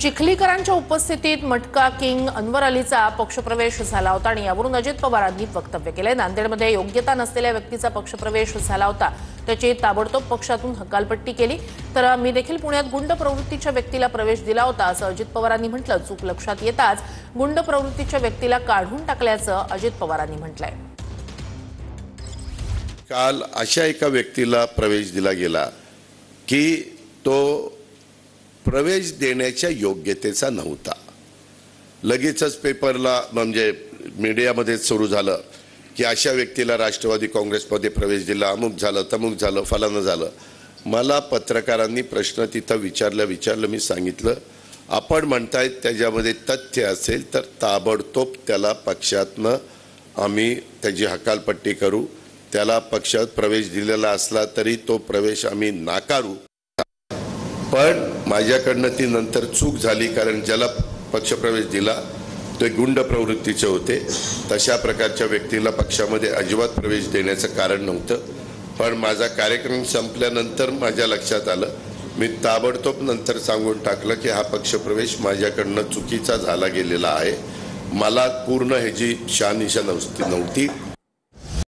चिखलीकरांच्या उपस्थितीत मटका किंग अनवर अलीचा पक्षप्रवेश झाला होता आणि यावरून अजित पवारांनी वक्तव्य केले। नांदेडमध्ये योग्यता नसलेल्या व्यक्तीचा पक्षप्रवेश झाला होता, त्याची ताबडतोब पक्षातून हकालपट्टी केली। तर मी देखील पुण्यात गुंड प्रवृत्तीच्या व्यक्तीला प्रवेश दिला होता असं अजित पवारांनी म्हटलं। चूक लक्षात येताच गुंड प्रवृत्तीच्या व्यक्तीला काढून टाकल्याचं अजित पवारांनी म्हटलंय। काल अशा एका व्यक्तीला प्रवेश दिला गेला की तो प्रवेश देण्याच्या योग्यतेचा नव्हता। लगेचच पेपरला म्हणजे मीडियामध्ये सुरू झालं की अशा व्यक्तीला राष्ट्रवादी काँग्रेसमध्ये प्रवेश दिला, अमुक झालं तमुक झालं फलानं झालं। मला पत्रकारांनी प्रश्न तिथं विचारलं मी सांगितलं आपण म्हणतायत त्याच्यामध्ये तथ्य असेल तर ताबडतोब त्याला पक्षातनं आम्ही त्याची हकालपट्टी करू, त्याला पक्षात प्रवेश दिलेला असला तरी तो प्रवेश आम्ही नाकारू। पण माझ्याकडनं ती नंतर चूक झाली, कारण ज्याला पक्षप्रवेश दिला ते गुंड प्रवृत्तीचे होते। तशा प्रकारच्या व्यक्तीला पक्षामध्ये अजिबात प्रवेश देण्याचं कारण नव्हतं। पण माझा कार्यक्रम संपल्यानंतर माझ्या लक्षात आलं, मी ताबडतोब नंतर सांगून टाकलं की हा पक्षप्रवेश माझ्याकडनं चुकीचा झाला गेलेला आहे। मला पूर्ण ह्याची शहानिशा नव्हती।